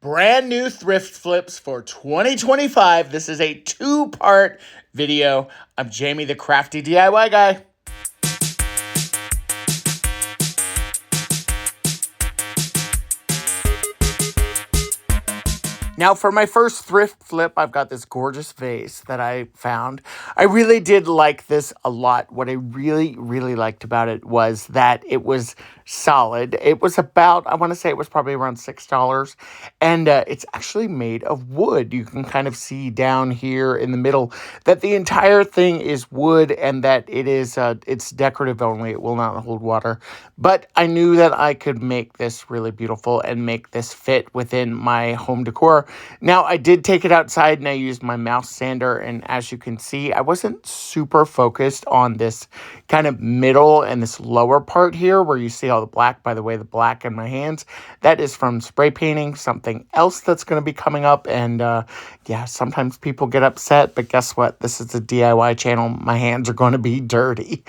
Brand new thrift flips for 2025. This is a two-part video. I'm Jamie, the Crafty DIY guy. Now, for my first thrift flip, I've got this gorgeous vase that I found. I really did like this a lot. What I really liked about it was that it was solid. It was about, I want to say it was probably around $6. And it's actually made of wood. You can kind of see down here in the middle that the entire thing is wood and that it's decorative only. It will not hold water. But I knew that I could make this really beautiful and make this fit within my home decor. Now, I did take it outside and I used my mouse sander, and as you can see, I wasn't super focused on this kind of middle and this lower part here where you see all the black. By the way, the black in my hands, that is from spray painting something else that's going to be coming up. And yeah, sometimes people get upset, but guess what? This is a DIY channel. My hands are going to be dirty.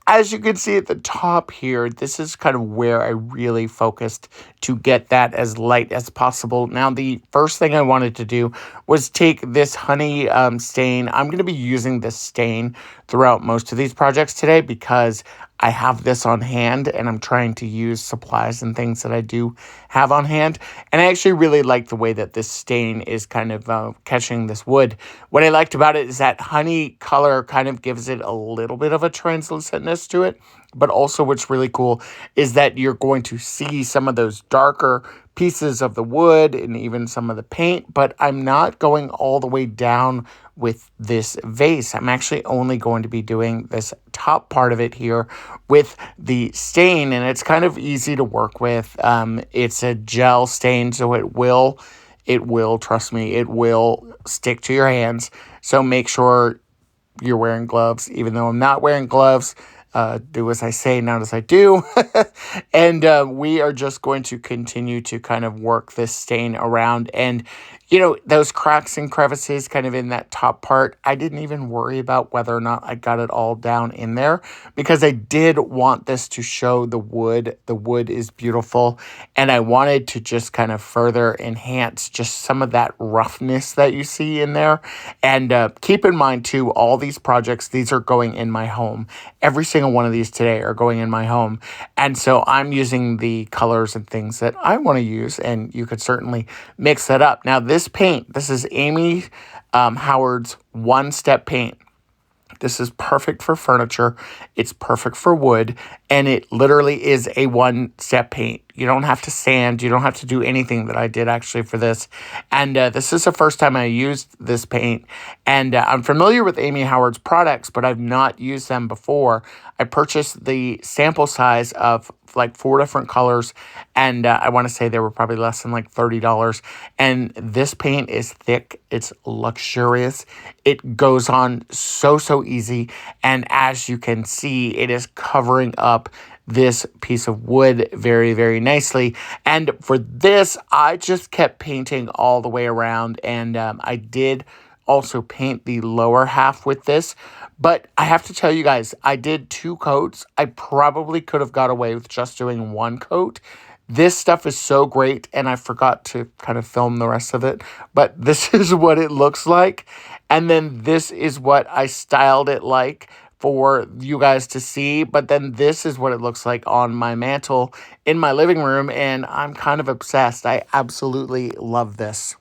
As you can see at the top here, this is kind of where I really focused to get that as light as possible. Now, the first thing I wanted to do was take this honey stain. I'm going to be using this stain throughout most of these projects today because I have this on hand and I'm trying to use supplies and things that I do have on hand. And I actually really like the way that this stain is kind of catching this wood. What I liked about it is that honey color kind of gives it a little bit of a translucentness to it. But also what's really cool is that you're going to see some of those darker pieces of the wood and even some of the paint, but I'm not going all the way down with this vase. I'm actually only going to be doing this top part of it here with the stain, and it's kind of easy to work with. It's a gel stain, so it will, trust me, it will stick to your hands. So make sure you're wearing gloves, even though I'm not wearing gloves. Do as I say, not as I do. And we are just going to continue to kind of work this stain around. And, you know, those cracks and crevices kind of in that top part, I didn't even worry about whether or not I got it all down in there because I did want this to show the wood. The wood is beautiful. And I wanted to just kind of further enhance just some of that roughness that you see in there. And keep in mind, too, all these projects, these are going in my home. Every single one of these today are going in my home. And so I'm using the colors and things that I want to use, and you could certainly mix that up. Now, this paint, this is Amy Howard's one-step paint. This is perfect for furniture. It's perfect for wood. And it literally is a one-step paint. You don't have to sand. You don't have to do anything that I did actually for this. And this is the first time I used this paint. And I'm familiar with Amy Howard's products, but I've not used them before. I purchased the sample size of like 4 different colors. And I want to say they were probably less than like $30. And this paint is thick. It's luxurious. It goes on so easy. And as you can see, it is covering up this piece of wood very nicely. And for this, I just kept painting all the way around. And I did also paint the lower half with this. But I have to tell you guys, I did 2 coats. I probably could have got away with just doing 1 coat. This stuff is so great, and I forgot to kind of film the rest of it. But this is what it looks like. And then this is what I styled it like for you guys to see. But then this is what it looks like on my mantle in my living room. And I'm kind of obsessed. I absolutely love this.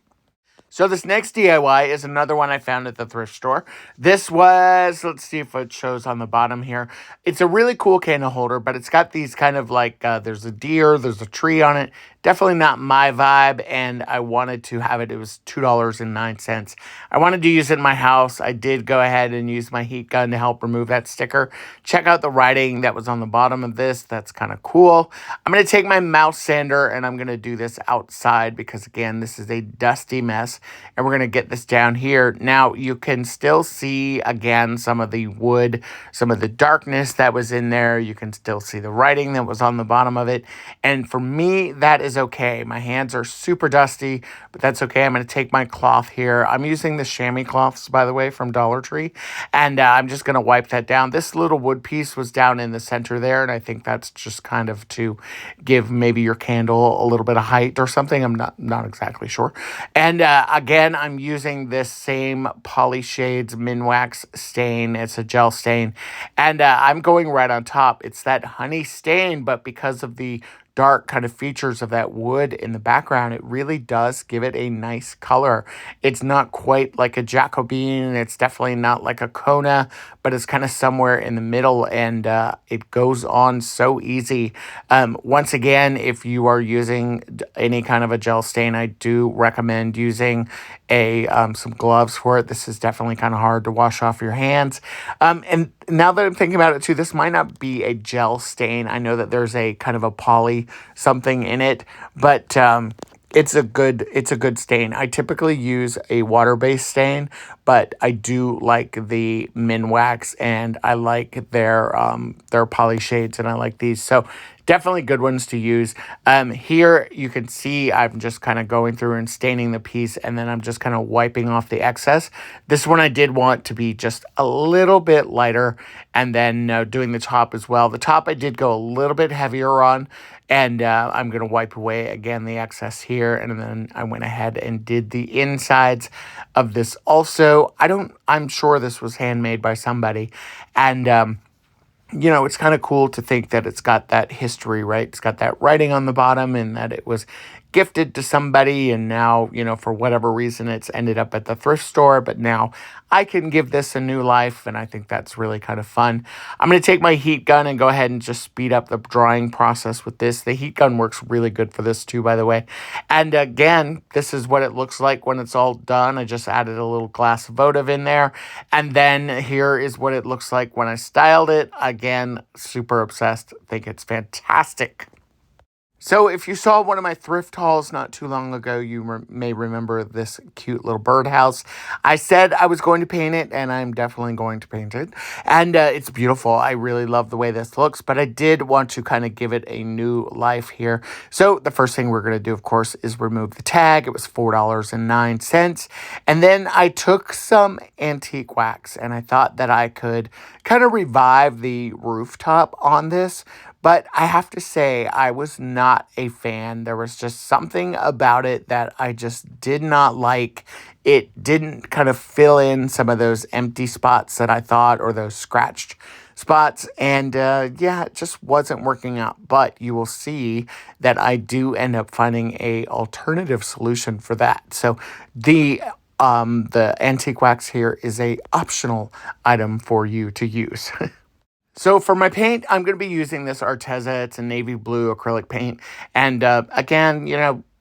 So this next DIY is another one I found at the thrift store. This was, let's see if it shows on the bottom here. It's a really cool candle holder, but it's got these kind of like, there's a deer, there's a tree on it. Definitely not my vibe, and I wanted to have it. It was $2.09. I wanted to use it in my house. I did go ahead and use my heat gun to help remove that sticker. Check out the writing that was on the bottom of this. That's kind of cool. I'm going to take my mouse sander, and I'm going to do this outside because, again, this is a dusty mess. And we're going to get this down here. Now, you can still see, again, some of the wood, some of the darkness that was in there. You can still see the writing that was on the bottom of it. And for me, that is is okay. My hands are super dusty, but that's okay. I'm going to take my cloth here. I'm using the chamois cloths, by the way, from Dollar Tree, and I'm just going to wipe that down. This little wood piece was down in the center there, and I think that's just kind of to give maybe your candle a little bit of height or something. I'm not exactly sure. And again, I'm using this same Poly Shades Minwax stain. It's a gel stain, and I'm going right on top. It's that honey stain, but because of the dark kind of features of that wood in the background, it really does give it a nice color. It's not quite like a Jacobine. It's definitely not like a Kona, but it's kind of somewhere in the middle, and it goes on so easy. Once again, if you are using any kind of a gel stain, I do recommend using some gloves for it. This is definitely kind of hard to wash off your hands. And now that I'm thinking about it too, this might not be a gel stain. I know that there's a kind of a poly something in it, but it's a good stain. I typically use a water-based stain, but I do like the Minwax, and I like their poly shades, and I like these. So definitely good ones to use. Here you can see I'm just kind of going through and staining the piece, and then I'm just kind of wiping off the excess. This one I did want to be just a little bit lighter, and then doing the top as well. The top I did go a little bit heavier on, and I'm going to wipe away again the excess here, and then I went ahead and did the insides of this also. I'm sure this was handmade by somebody, and it's kind of cool to think that it's got that history, right? It's got that writing on the bottom, and that it was gifted to somebody, and now, for whatever reason, it's ended up at the thrift store, but now I can give this a new life, and I think that's really kind of fun. I'm going to take my heat gun and go ahead and just speed up the drying process with this. The heat gun works really good for this too, by the way. And again, this is what it looks like when it's all done. I just added a little glass votive in there, and then here is what it looks like when I styled it. Again, super obsessed. Think it's fantastic. So if you saw one of my thrift hauls not too long ago, you may remember this cute little birdhouse. I said I was going to paint it, and I'm definitely going to paint it. And it's beautiful. I really love the way this looks, but I did want to kind of give it a new life here. So the first thing we're going to do, of course, is remove the tag. It was $4.09. And then I took some antique wax, and I thought that I could kind of revive the rooftop on this. But I have to say, I was not a fan. There was just something about it that I just did not like. It didn't kind of fill in some of those empty spots that I thought, or those scratched spots. And it just wasn't working out. But you will see that I do end up finding a alternative solution for that. So the antique wax here is a optional item for you to use. So for my paint, I'm going to be using this Arteza. It's a navy blue acrylic paint. And again,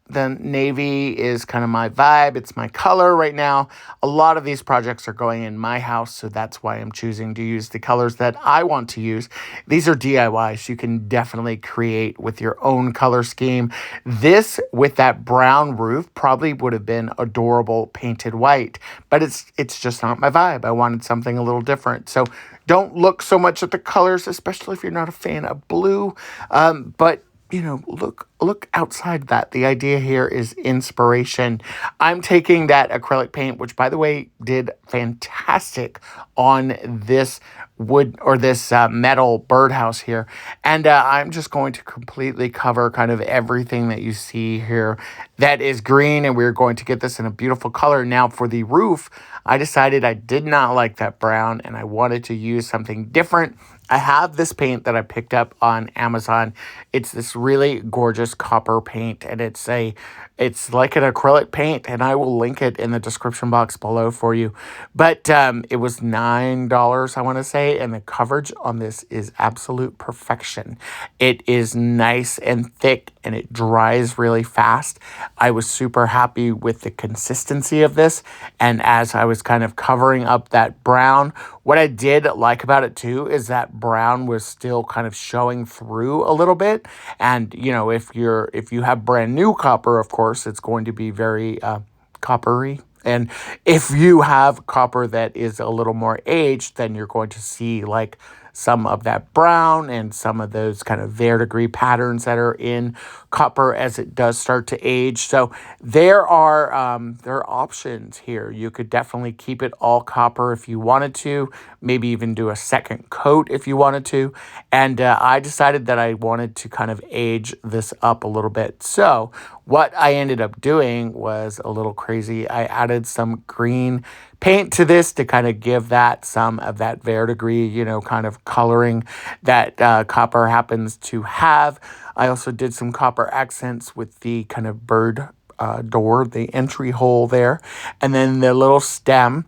the navy is kind of my vibe. It's my color right now. A lot of these projects are going in my house, so that's why I'm choosing to use the colors that I want to use. These are DIYs. You can definitely create with your own color scheme. This, with that brown roof, probably would have been adorable painted white, but it's just not my vibe. I wanted something a little different. So don't look so much at the colors, especially if you're not a fan of blue. But look outside that. The idea here is inspiration. I'm taking that acrylic paint, which, by the way, did fantastic on this wood, or this metal birdhouse here. And I'm just going to completely cover kind of everything that you see here that is green, and we're going to get this in a beautiful color. Now for the roof, I decided I did not like that brown, and I wanted to use something different. I have this paint that I picked up on Amazon. It's this really gorgeous copper paint, and it's like an acrylic paint, and I will link it in the description box below for you. But it was $9, I want to say, and the coverage on this is absolute perfection. It is nice and thick, and it dries really fast. I was super happy with the consistency of this, and as I was kind of covering up that brown, what I did like about it too is that brown was still kind of showing through a little bit. And if you have brand new copper, of course, it's going to be very coppery. And if you have copper that is a little more aged, then you're going to see like some of that brown and some of those kind of verdigris patterns that are in copper as it does start to age. So there are options here. You could definitely keep it all copper if you wanted to, maybe even do a second coat if you wanted to. And I decided that I wanted to kind of age this up a little bit. So what I ended up doing was a little crazy. I added some green paint to this to kind of give that some of that verdigris, kind of coloring that copper happens to have. I also did some copper accents with the kind of bird door, the entry hole there, and then the little stem.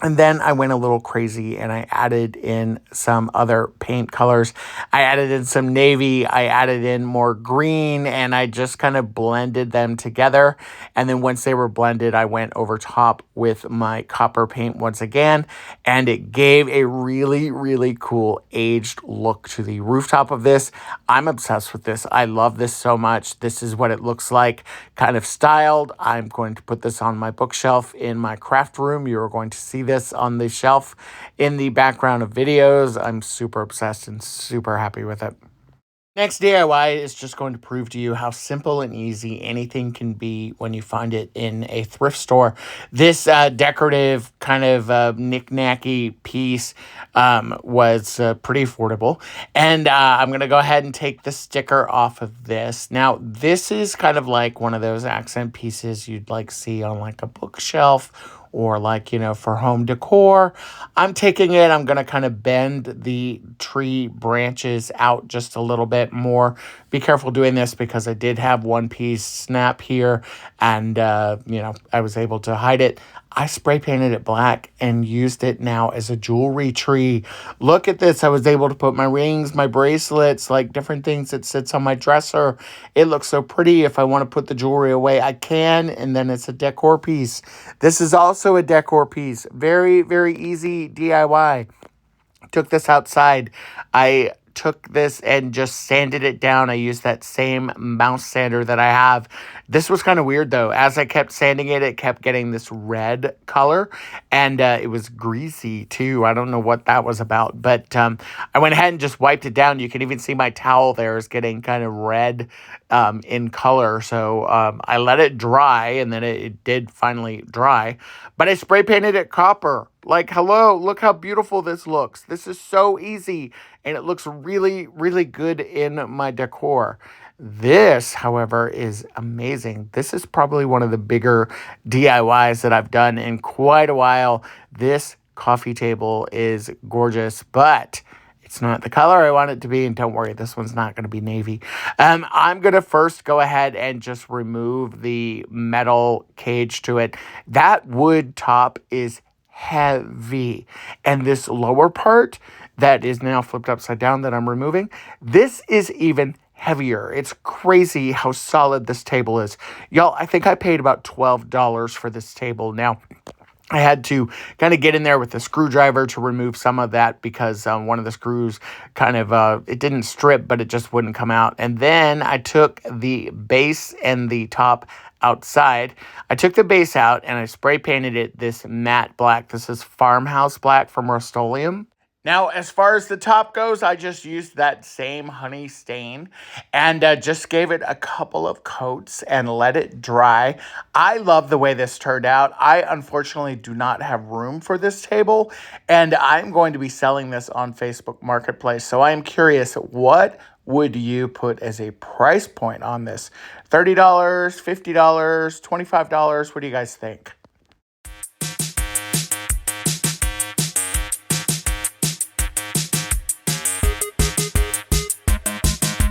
And then I went a little crazy and I added in some other paint colors. I added in some navy, I added in more green, and I just kind of blended them together. And then once they were blended, I went over top with my copper paint once again, and it gave a really, really cool aged look to the rooftop of this. I'm obsessed with this. I love this so much. This is what it looks like, kind of styled. I'm going to put this on my bookshelf in my craft room. You're going to see this on the shelf in the background of videos. I'm super obsessed and super happy with it. Next DIY is just going to prove to you how simple and easy anything can be when you find it in a thrift store. This decorative kind of knick-knacky piece was pretty affordable. And I'm going to go ahead and take the sticker off of this. Now, this is kind of like one of those accent pieces you'd like see on like a bookshelf or like, for home decor. I'm taking it, I'm going to kind of bend the tree branches out just a little bit more. Be careful doing this because I did have one piece snap here and, I was able to hide it. I spray painted it black and used it now as a jewelry tree. Look at this. I was able to put my rings, my bracelets, like different things that sits on my dresser. It looks so pretty. If I want to put the jewelry away, I can, and then it's a decor piece. This is also a decor piece. Very, very easy DIY. Took this outside. I took this and just sanded it down. I used that same mouse sander that I have. This was kind of weird though. As I kept sanding it, it kept getting this red color and it was greasy too. I don't know what that was about, but I went ahead and just wiped it down. You can even see my towel there is getting kind of red in color. So I let it dry and then it did finally dry, but I spray painted it copper. Like, hello, look how beautiful this looks. This is so easy, and it looks really, really good in my decor. This, however, is amazing. This is probably one of the bigger DIYs that I've done in quite a while. This coffee table is gorgeous, but it's not the color I want it to be, and don't worry, this one's not going to be navy. I'm going to first go ahead and just remove the metal cage to it. That wood top is heavy. And this lower part that is now flipped upside down that I'm removing, this is even heavier. It's crazy how solid this table is. Y'all, I think I paid about $12 for this table. Now, I had to kind of get in there with a screwdriver to remove some of that because one of the screws kind of, it didn't strip, but it just wouldn't come out. And then I took the base and the top outside. I took the base out and I spray painted it this matte black. This is Farmhouse Black from Rust-Oleum. Now, as far as the top goes, I just used that same honey stain and just gave it a couple of coats and let it dry. I love the way this turned out. I unfortunately do not have room for this table, and I'm going to be selling this on Facebook Marketplace. So I am curious, what would you put as a price point on this? $30, $50, $25? What do you guys think?